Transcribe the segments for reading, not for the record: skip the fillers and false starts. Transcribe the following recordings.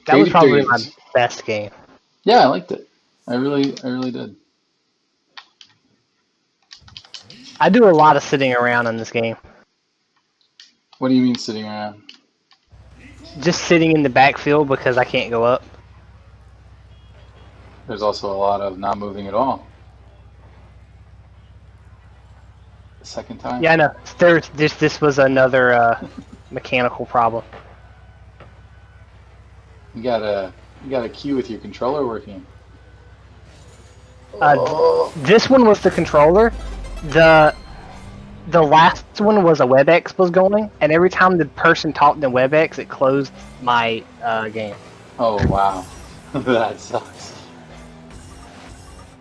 That was Creative probably my threes. best game. Yeah, I liked it. I really did. I do a lot of sitting around in this game. What do you mean sitting around? Just sitting in the backfield because I can't go up. There's also a lot of not moving at all. The second time. Yeah, I know. This was another mechanical problem. You got a cue with your controller working. Uh, Oh, this one was the controller. The last one was a WebEx was going, and every time the person talked in WebEx, it closed my game. oh wow, that sucks.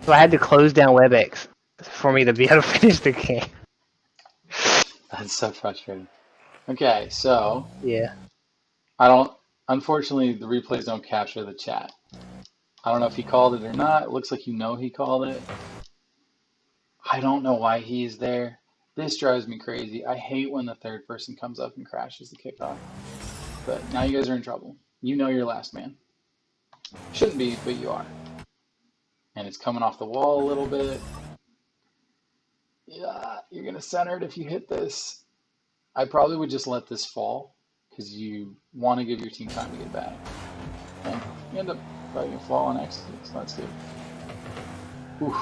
So I had to close down WebEx for me to be able to finish the game. That's so frustrating. Okay, so Yeah. I don't. Unfortunately, the replays don't capture the chat. I don't know if he called it or not. It looks like you know he called it. I don't know why he's there. This drives me crazy. I hate when the third person comes up and crashes the kickoff. But now you guys are in trouble. You know you're last man. Shouldn't be, but you are. And it's coming off the wall a little bit. Yeah, you're going to center it if you hit this. I probably would just let this fall because you want to give your team time to get back. And you end up letting it fall on accident, so that's good. Oof.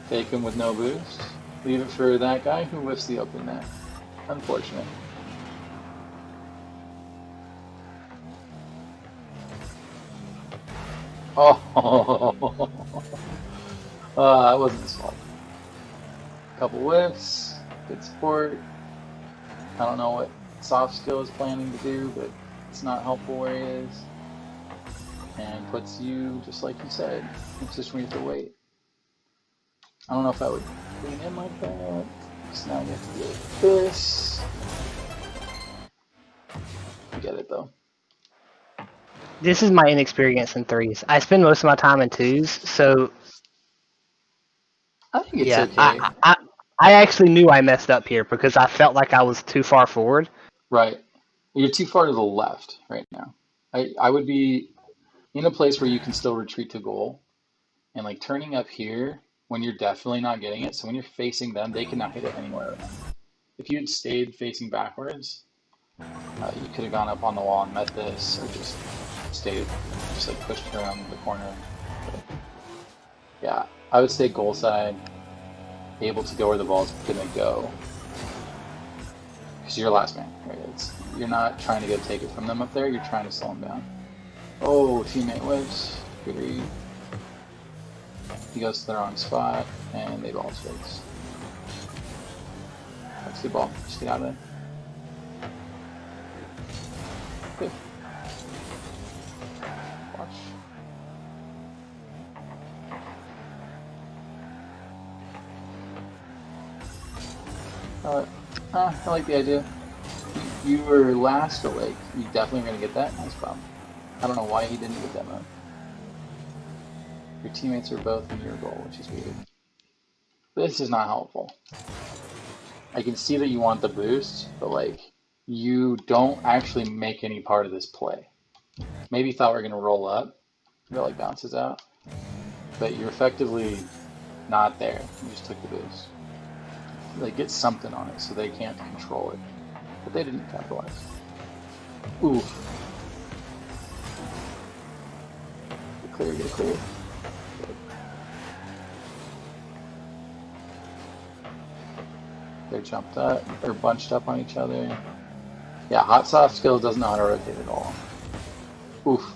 Take him with no boost. Leave it for that guy who whiffs the open net. Unfortunate. Oh, that wasn't his fault. Couple whiffs, good support. I don't know what soft skill is planning to do, but it's not helpful where he is. And puts you, just like you said, in a position where you have to wait. I don't know if I would lean in like that. So now you have to do this. You get it though. This is my inexperience in threes. I spend most of my time in twos, so I think it's yeah, okay. I actually knew I messed up here because I felt like I was too far forward. Right. You're too far to the left right now. I would be in a place where you can still retreat to goal and like turning up here when you're definitely not getting it. So when you're facing them, they cannot hit it anywhere around. If you had stayed facing backwards, you could have gone up on the wall and met this, or just stayed, just like pushed around the corner. But yeah, I would stay goal side, able to go where the ball's gonna go, because you're last man. Right? You're not trying to go take it from them up there. You're trying to slow them down. Oh, teammate whiffs. Good read. He goes to the wrong spot, and they ball strikes. That's a good ball. Just get out of there. Good. Watch. I like the idea. You were last, but like, you definitely are going to get that. Nice problem. I don't know why he didn't get that move. Your teammates are both in your goal, which is weird. This is not helpful. I can see that you want the boost, but like, you don't actually make any part of this play. Maybe you thought we were going to roll up, it like bounces out, but you're effectively not there. You just took the boost. Like, get something on it so they can't control it. But they didn't capitalize. Oof. Get clear, get clear. Good. They're jumped up, they're bunched up on each other. Yeah, hot soft skills doesn't know how to rotate at all. Oof.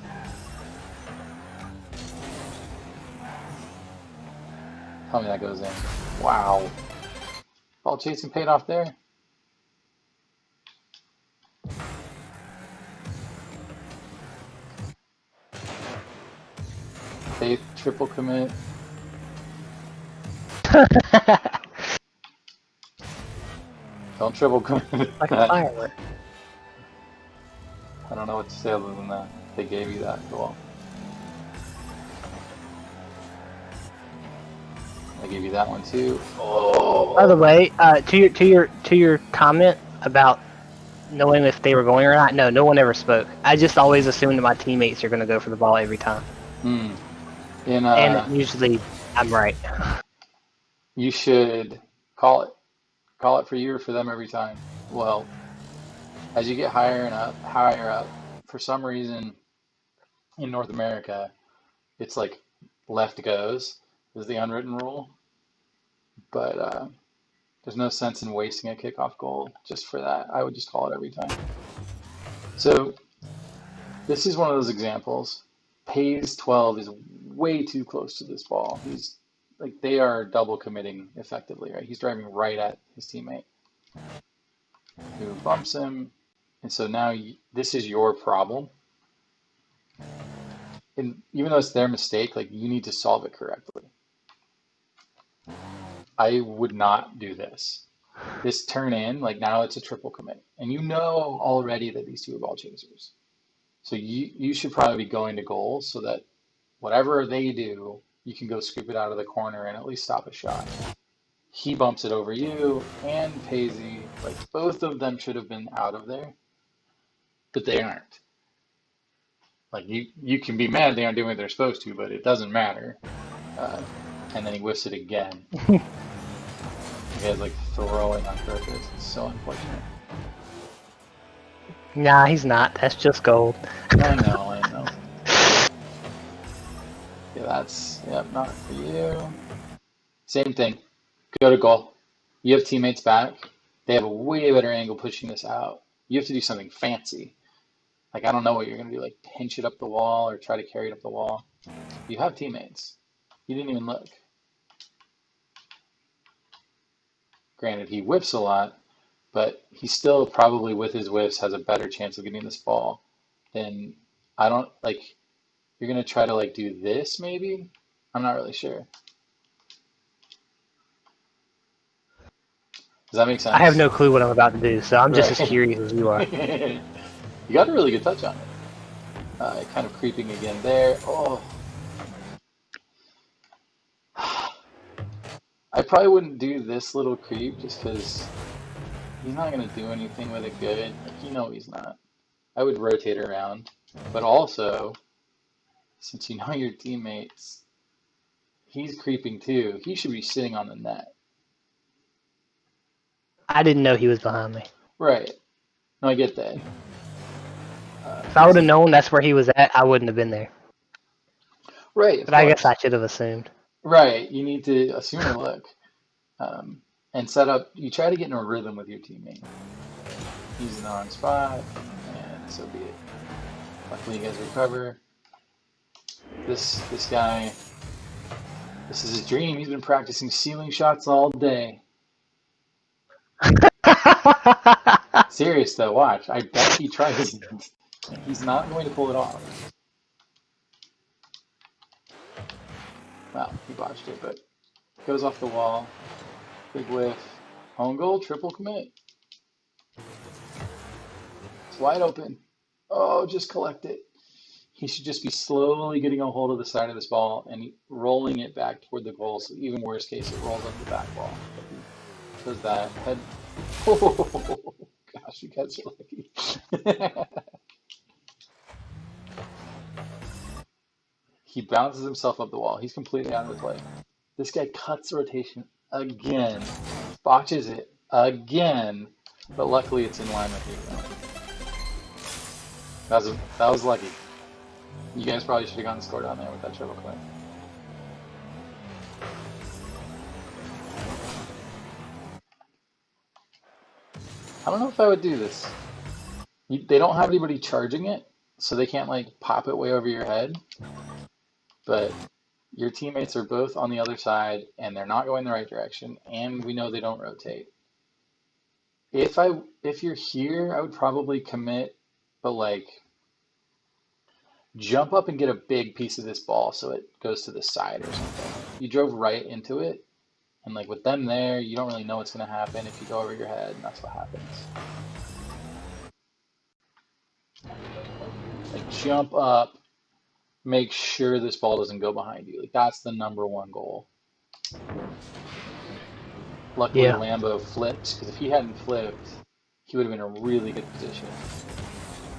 Tell me that goes in. Wow. Ball chasing paid off there. Faith triple commit. Don't triple commit. Like a firework. I don't know what to say other than that. They gave you that. Well, I gave you that one too. Oh. By the way, to your comment about knowing if they were going or not. No, no one ever spoke. I just always assumed that my teammates are going to go for the ball every time, Hmm. In and usually I'm right. you should call it. Call it for you or for them every time. Well, as you get higher up, for some reason in North America, it's like left goes is the unwritten rule, but there's no sense in wasting a kickoff goal just for that. I would just call it every time. So this is one of those examples. Pays 12 is way too close to this ball. He's like they are double committing effectively, right? He's driving right at his teammate who bumps him, and so now this is your problem. And even though it's their mistake, like you need to solve it correctly. I would not do this. This turn in, like now it's a triple commit. And you know already that these two are ball chasers. So you should probably be going to goal so that whatever they do, you can go scoop it out of the corner and at least stop a shot. He bumps it over you and Paisley, like both of them should have been out of there, but they aren't. Like you can be mad they aren't doing what they're supposed to, but it doesn't matter. Uh, and then he whiffs it again. The guy's like throwing on purpose. It's so unfortunate. Nah, he's not. That's just gold. I know, I know. Yeah, that's not for you. Same thing. Go to goal. You have teammates back. They have a way better angle pushing this out. You have to do something fancy. Like I don't know what you're gonna do, like pinch it up the wall or try to carry it up the wall. You have teammates. You didn't even look. Granted, he whips a lot, but he still probably with his whiffs has a better chance of getting this ball than I don't like you're gonna try to like do this maybe? I'm not really sure. Does that make I have sense? no clue what I'm about to do, so I'm just as Right. curious as you are. You got a really good touch on it. Kind of creeping again there. Oh, I probably wouldn't do this little creep just because he's not gonna do anything with it good. Like you know he's not. I would rotate around, but also since you know your teammates, he's creeping too. He should be sitting on the net. I didn't know he was behind me. Right. No, I get that. If I would have known that's where he was at, I wouldn't have been there. Right, of But I guess course. I should have assumed. Right. You need to assume a look and set up. You try to get in a rhythm with your teammate. He's in the wrong spot, and so be it. Luckily, you guys recover. This guy, this is his dream. He's been practicing ceiling shots all day. Serious though, watch. I bet he tries. He's not going to pull it off. Well, he botched it, but goes off the wall. Big whiff. Home goal, triple commit. It's wide open. Oh, just collect it. He should just be slowly getting a hold of the side of this ball and rolling it back toward the goal. So even worst case, it rolls up the back wall. But he does that. Head. Oh, gosh, you guys are lucky. He bounces himself up the wall. He's completely out of the play. This guy cuts the rotation again, botches it again, but luckily it's in line with you. That was lucky. You guys probably should have gotten scored on there with that triple play. I don't know if I would do this. They don't have anybody charging it, so they can't like pop it way over your head. But your teammates are both on the other side, and they're not going the right direction, and we know they don't rotate. If you're here, I would probably commit, but like jump up and get a big piece of this ball so it goes to the side or something. You drove right into it, and like with them there, you don't really know what's going to happen if you go over your head, and that's what happens. Like jump up, make sure this ball doesn't go behind you. Like that's the number one goal. Luckily, Yeah. Lambo flipped because if he hadn't flipped, he would have been in a really good position.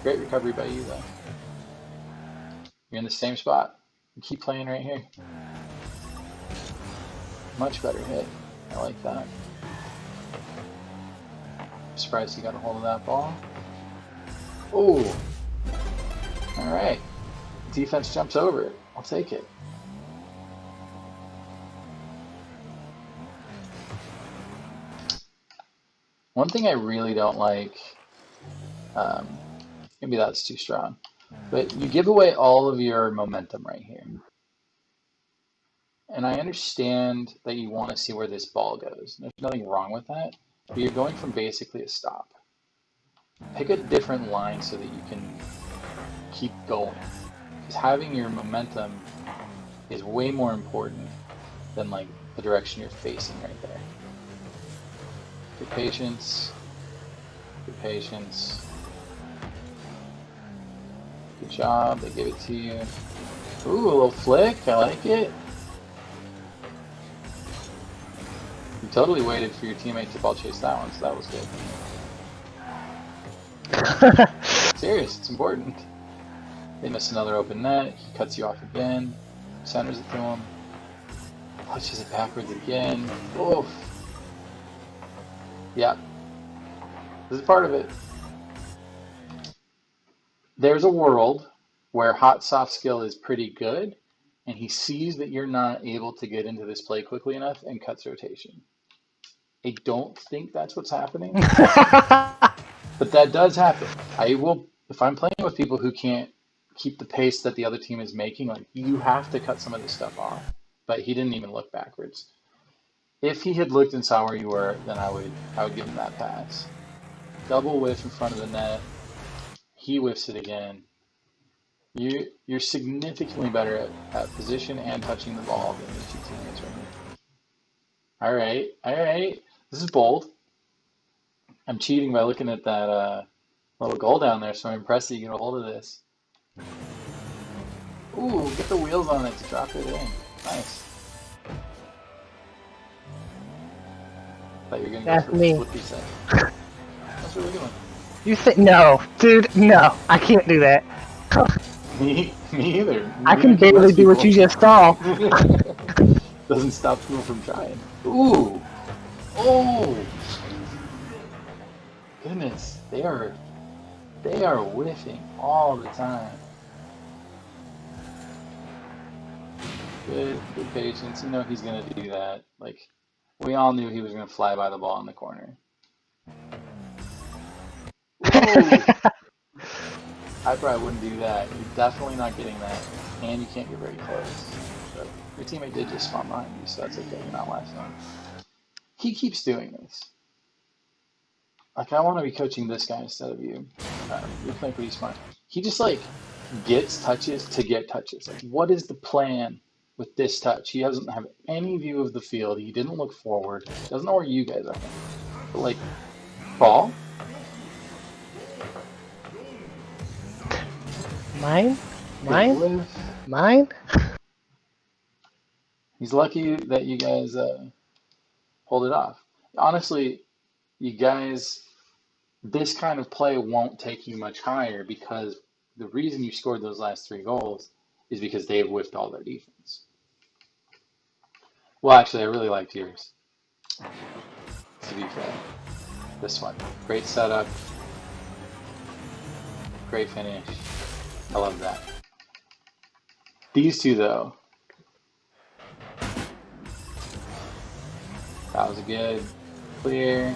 Great recovery by you, though. You're in the same spot. You keep playing right here. Much better hit. I like that. I'm surprised he got a hold of that ball. Oh! Alright. Defense jumps over it. I'll take it. One thing I really don't like, maybe that's too strong, but you give away all of your momentum right here. And I understand that you want to see where this ball goes. There's nothing wrong with that, but you're going from basically a stop. Pick a different line so that you can keep going. Because having your momentum is way more important than like the direction you're facing right there. Good patience. Good patience. Good job. They give it to you. Ooh, a little flick. I like it. You totally waited for your teammate to ball chase that one, so that was good. Serious, it's important. They miss another open net. He cuts you off again. Centers it to him. Pushes it backwards again. Oof. Yeah. This is part of it. There's a world where hot soft skill is pretty good, and he sees that you're not able to get into this play quickly enough and cuts rotation. I don't think that's what's happening, but that does happen. I will, if I'm playing with people who can't keep the pace that the other team is making, like you have to cut some of this stuff off. But he didn't even look backwards. If he had looked and saw where you were, then I would give him that pass. Double whiff in front of the net. He whiffs it again. You're significantly better at position and touching the ball than your two teammates right now. All right, all right. This is bold. I'm cheating by looking at that little goal down there, so I'm impressed that you get a hold of this. Ooh, get the wheels on it to drop it in. Nice. Thought you were gonna That's go for me. what you said. That's a really good one. You said no, dude. No, I can't do that. Me either. I can barely do what you just saw. Doesn't stop people from trying. Ooh. Oh. Goodness, they are whiffing all the time. Good patience. You know he's gonna do that. Like we all knew he was gonna fly by the ball in the corner. Whoa! I probably wouldn't do that. You're definitely not getting that, and you can't get very close. But your teammate did just spawn behind you, so that's okay. You're not last on. He keeps doing this. Like I want to be coaching this guy instead of you. You're playing pretty smart. He just like gets touches to get touches. Like what is the plan with this touch? He doesn't have any view of the field. He didn't look forward. Doesn't know where you guys are. But like, ball. Mine? Mine? Mine? He's lucky that you guys pulled it off. Honestly, you guys, this kind of play won't take you much higher because the reason you scored those last 3 goals is because they've whiffed all their defense. Well, actually, I really liked yours, to be fair. This one. Great setup. Great finish. I love that. These two, though. That was a good clear.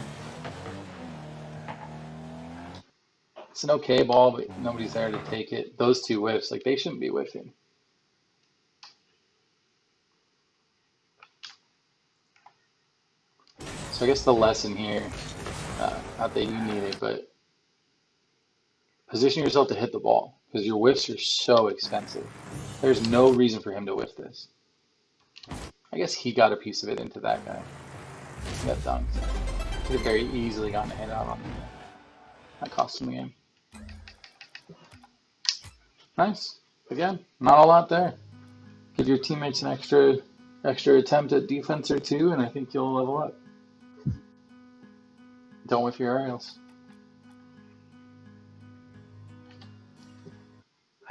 It's an okay ball, but nobody's there to take it. Those 2 whiffs, like they shouldn't be whiffing. So I guess the lesson here, not that you need it, but position yourself to hit the ball because your whiffs are so expensive. There's no reason for him to whiff this. I guess he got a piece of it into that guy. He got dunked. Could have very easily gotten a hit out on him. That cost him the game. Nice. Again, not a lot there. Give your teammates an extra attempt at defense or 2, and I think you'll level up. Don't whiff your aerials.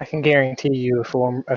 I can guarantee you a